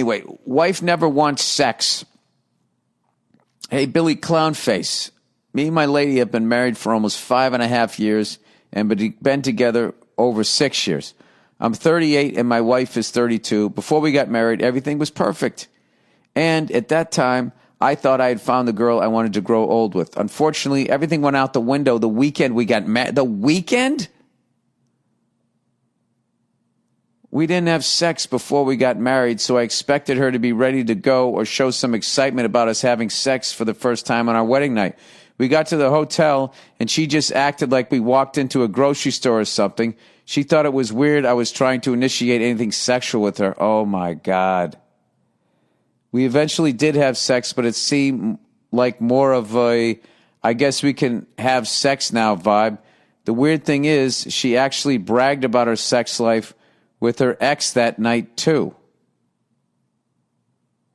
Anyway, wife never wants sex. Hey, Billy Clownface. Me and my lady have been married for almost 5.5 years and been together over 6 years. I'm 38 and my wife is 32. Before we got married, everything was perfect. And at that time, I thought I had found the girl I wanted to grow old with. Unfortunately, everything went out the window the weekend we got married. The weekend? We didn't have sex before we got married, so I expected her to be ready to go or show some excitement about us having sex for the first time on our wedding night. We got to the hotel, and she just acted like we walked into a grocery store or something. She thought it was weird I was trying to initiate anything sexual with her. Oh, my God. We eventually did have sex, but it seemed like more of a, I guess we can have sex now vibe. The weird thing is, she actually bragged about her sex life with her ex that night, too.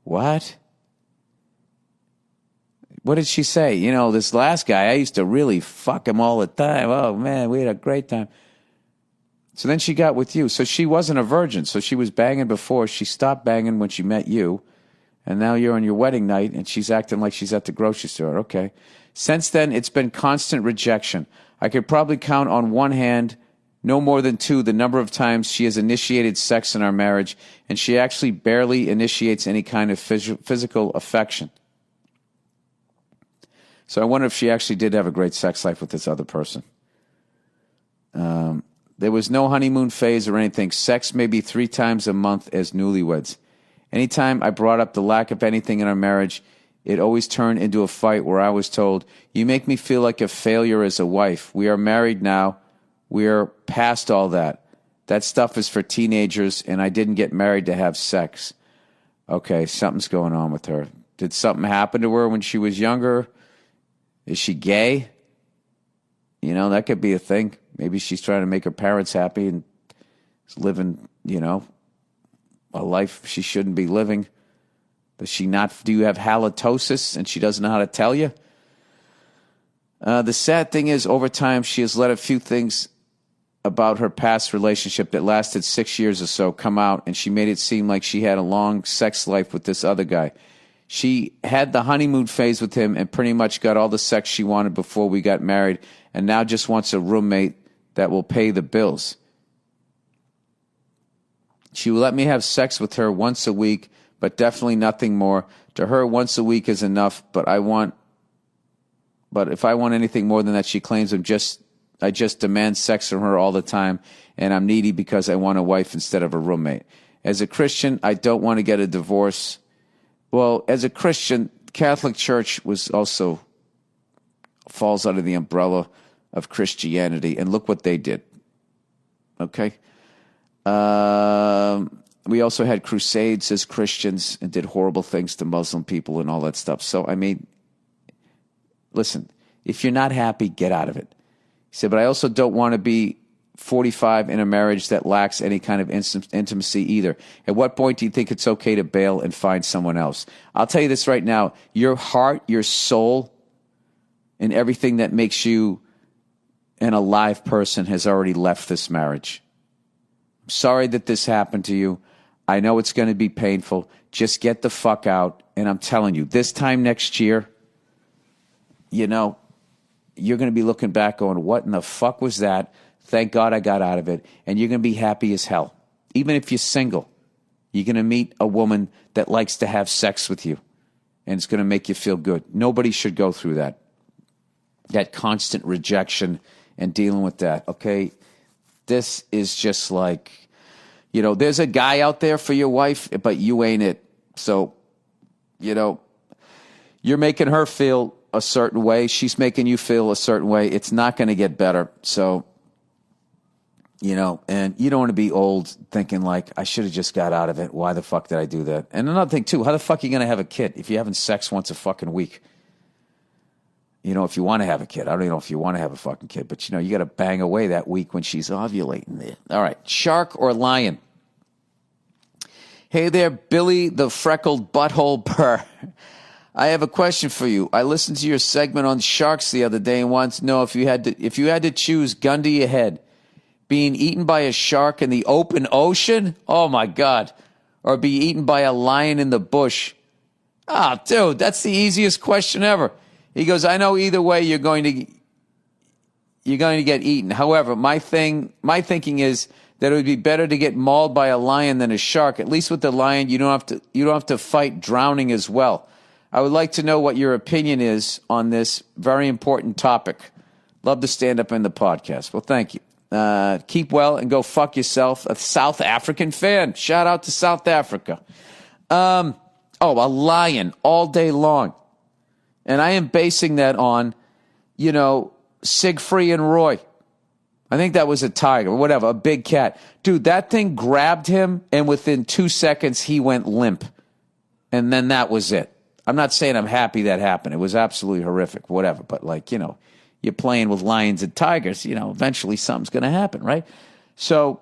What? What did she say? You know, this last guy, I used to really fuck him all the time. Oh, man, we had a great time. So then she got with you. So she wasn't a virgin. So she was banging before. She stopped banging when she met you. And now you're on your wedding night, and she's acting like she's at the grocery store. Okay. Since then, it's been constant rejection. I could probably count on one hand, no more than 2, the number of times she has initiated sex in our marriage, and she actually barely initiates any kind of physical affection. So I wonder if she actually did have a great sex life with this other person. There was no honeymoon phase or anything. Sex maybe 3 times a month as newlyweds. Anytime I brought up the lack of anything in our marriage, it always turned into a fight where I was told, "You make me feel like a failure as a wife. We are married now. We are past all that. That stuff is for teenagers, and I didn't get married to have sex." Okay, something's going on with her. Did something happen to her when she was younger? Is she gay? You know, that could be a thing. Maybe she's trying to make her parents happy and is living, you know, a life she shouldn't be living. Does she not? Do you have halitosis and she doesn't know how to tell you? The sad thing is, over time, she has let a few things about her past relationship that lasted 6 years or so come out, and she made it seem like she had a long sex life with this other guy. She had the honeymoon phase with him and pretty much got all the sex she wanted before we got married, and now just wants a roommate that will pay the bills. She will let me have sex with her once a week, but definitely nothing more. To her, once a week is enough, but if I want anything more than that, she claims I just demand sex from her all the time, and I'm needy because I want a wife instead of a roommate. As a Christian, I don't want to get a divorce. Well, as a Christian, Catholic Church falls under the umbrella of Christianity, and look what they did. Okay? We also had crusades as Christians and did horrible things to Muslim people and all that stuff. So, I mean, listen, if you're not happy, get out of it. He said, but I also don't want to be 45 in a marriage that lacks any kind of intimacy either. At what point do you think it's okay to bail and find someone else? I'll tell you this right now. Your heart, your soul, and everything that makes you an alive person has already left this marriage. I'm sorry that this happened to you. I know it's going to be painful. Just get the fuck out. And I'm telling you, this time next year, you know, you're going to be looking back going, what in the fuck was that? Thank God I got out of it. And you're going to be happy as hell. Even if you're single, you're going to meet a woman that likes to have sex with you. And it's going to make you feel good. Nobody should go through that. That constant rejection and dealing with that, okay? This is just like, you know, there's a guy out there for your wife, but you ain't it. So, you know, you're making her feel a certain way. She's making you feel a certain way. It's not going to get better. So, you know, and you don't want to be old thinking like, I should have just got out of it. Why the fuck did I do that? And another thing, too, how the fuck are you going to have a kid if you're having sex once a fucking week? You know, if you want to have a kid. I don't even know if you want to have a fucking kid, but, you know, you got to bang away that week when she's ovulating there. All right, shark or lion? Hey there, Billy the freckled butthole Burr. I have a question for you. I listened to your segment on sharks the other day and wanted to know if you had to choose, gun to your head, being eaten by a shark in the open ocean, oh my God, or be eaten by a lion in the bush? Ah, dude, that's the easiest question ever. He goes, I know either way you're going to get eaten. However, my thinking is that it would be better to get mauled by a lion than a shark. At least with the lion, you don't have to fight drowning as well. I would like to know what your opinion is on this very important topic. Love to stand up in the podcast. Well, thank you. Keep well and go fuck yourself. A South African fan. Shout out to South Africa. A lion all day long. And I am basing that on, Siegfried and Roy. I think that was a tiger or whatever, a big cat. Dude, that thing grabbed him, and within 2 seconds, he went limp. And then that was it. I'm not saying I'm happy that happened. It was absolutely horrific, whatever. But, you're playing with lions and tigers, eventually something's going to happen, right? So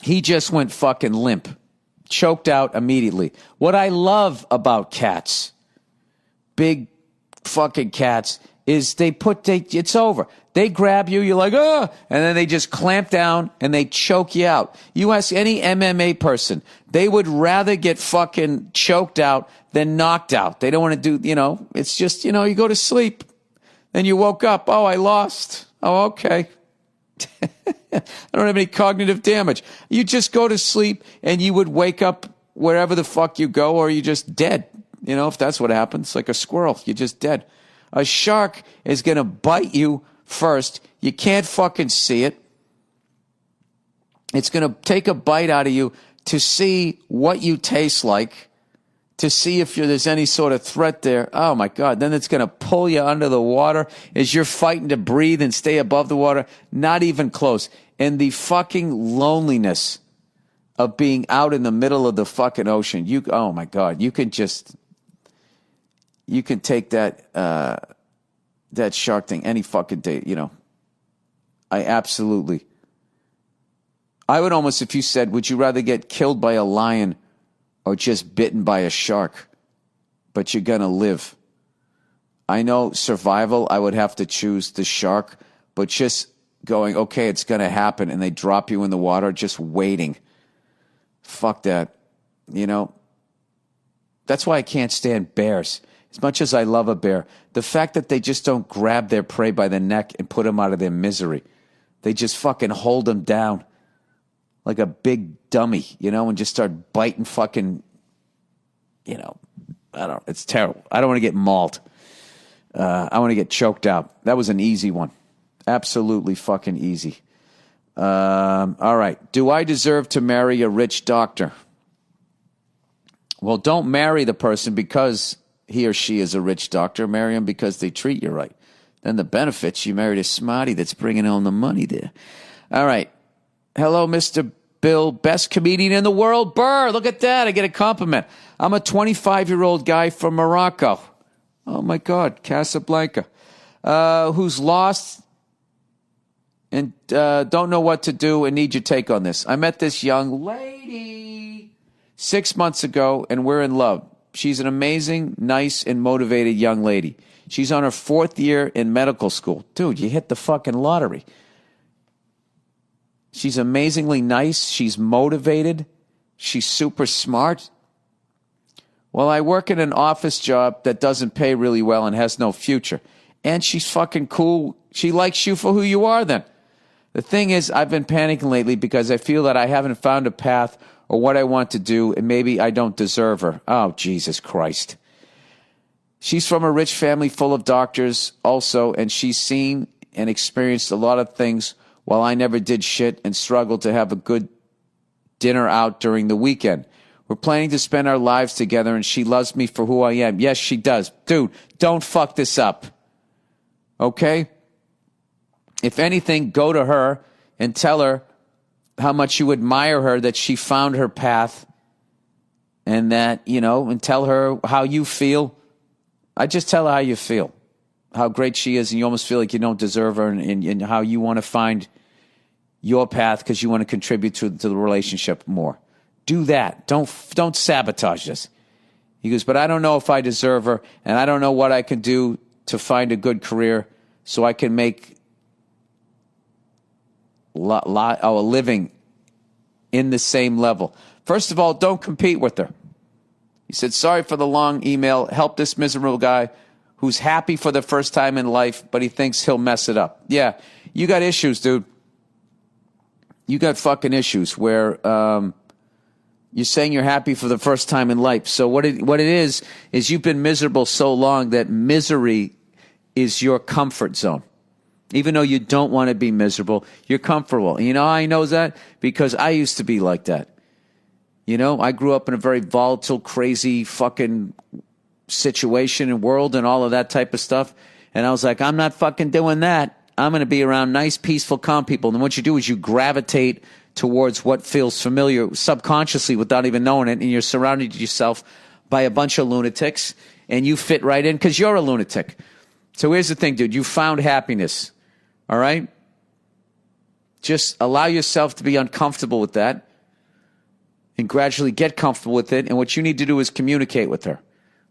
he just went fucking limp, choked out immediately. What I love about cats, big fucking cats, is it's over. They grab you, you're like, and then they just clamp down and they choke you out. You ask any MMA person, they would rather get fucking choked out than knocked out. They don't want to do, it's just, you go to sleep. Then you woke up, I lost. Oh, okay. I don't have any cognitive damage. You just go to sleep and you would wake up wherever the fuck you go, or you're just dead. If that's what happens, like a squirrel, you're just dead. A shark is going to bite you first. You can't fucking see it. It's going to take a bite out of you to see what you taste like, to see if there's any sort of threat there. Oh, my God. Then it's going to pull you under the water as you're fighting to breathe and stay above the water. Not even close. And the fucking loneliness of being out in the middle of the fucking ocean. Oh, my God. You can take that shark thing any fucking day, I would almost, if you said, would you rather get killed by a lion or just bitten by a shark? But you're going to live. I know survival, I would have to choose the shark, but just going, okay, it's going to happen, and they drop you in the water, just waiting. Fuck that. That's why I can't stand bears. As much as I love a bear, the fact that they just don't grab their prey by the neck and put them out of their misery. They just fucking hold them down like a big dummy, and just start biting fucking, it's terrible. I don't want to get mauled. I want to get choked out. That was an easy one. Absolutely fucking easy. All right. Do I deserve to marry a rich doctor? Well, don't marry the person because he or she is a rich doctor. Marry him because they treat you right. Then the benefits, you married a smarty that's bringing home the money there. All right. Hello, Mr. Bill, best comedian in the world. Burr, look at that. I get a compliment. I'm a 25-year-old guy from Morocco. Oh, my God, Casablanca. Who's lost and don't know what to do and need your take on this. I met this young lady 6 months ago, and we're in love. She's an amazing, nice, and motivated young lady. She's on her 4th year in medical school. Dude, you hit the fucking lottery. She's amazingly nice. She's motivated. She's super smart. Well, I work in an office job that doesn't pay really well and has no future. And she's fucking cool. She likes you for who you are then. The thing is, I've been panicking lately because I feel that I haven't found a path or what I want to do, and maybe I don't deserve her. Oh, Jesus Christ. She's from a rich family full of doctors also, and she's seen and experienced a lot of things while I never did shit and struggled to have a good dinner out during the weekend. We're planning to spend our lives together, and she loves me for who I am. Yes, she does. Dude, don't fuck this up. Okay? If anything, go to her and tell her how much you admire her, that she found her path, and that, and tell her how you feel. I just tell her how you feel, how great she is, and you almost feel like you don't deserve her, and how you want to find your path because you want to contribute to the relationship more. Do that. Don't sabotage this. He goes, but I don't know if I deserve her, and I don't know what I can do to find a good career so I can make a living in the same level. First of all, don't compete with her. He said, sorry for the long email. Help this miserable guy who's happy for the first time in life, but he thinks he'll mess it up. Yeah, you got issues, dude. You got fucking issues where you're saying you're happy for the first time in life. So what it is you've been miserable so long that misery is your comfort zone. Even though you don't want to be miserable, you're comfortable. And you know how I know that? Because I used to be like that. You know, I grew up in a very volatile, crazy fucking situation and world and all of that type of stuff. And I was like, I'm not fucking doing that. I'm going to be around nice, peaceful, calm people. And what you do is you gravitate towards what feels familiar subconsciously without even knowing it. And you're surrounded yourself by a bunch of lunatics and you fit right in because you're a lunatic. So here's the thing, dude. You found happiness. All right? Just allow yourself to be uncomfortable with that and gradually get comfortable with it. And what you need to do is communicate with her.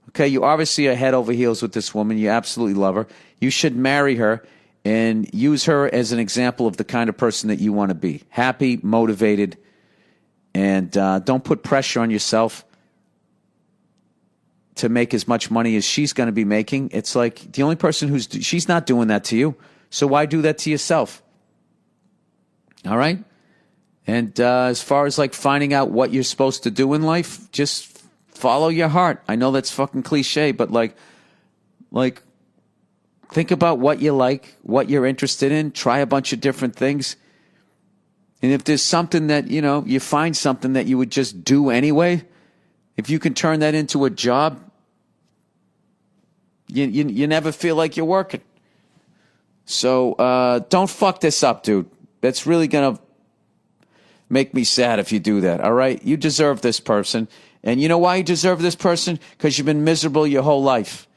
Okay? You obviously are head over heels with this woman. You absolutely love her. You should marry her and use her as an example of the kind of person that you want to be. Happy, motivated, and don't put pressure on yourself to make as much money as she's going to be making. It's like the only person she's not doing that to you. So why do that to yourself? All right? And as far as like finding out what you're supposed to do in life, just follow your heart. I know that's fucking cliche, but like think about what you like, what you're interested in, try a bunch of different things. And if there's something that, you know, you find something that you would just do anyway, if you can turn that into a job, you never feel like you're working. So don't fuck this up, dude. That's really going to make me sad if you do that, all right? You deserve this person. And you know why you deserve this person? Because you've been miserable your whole life.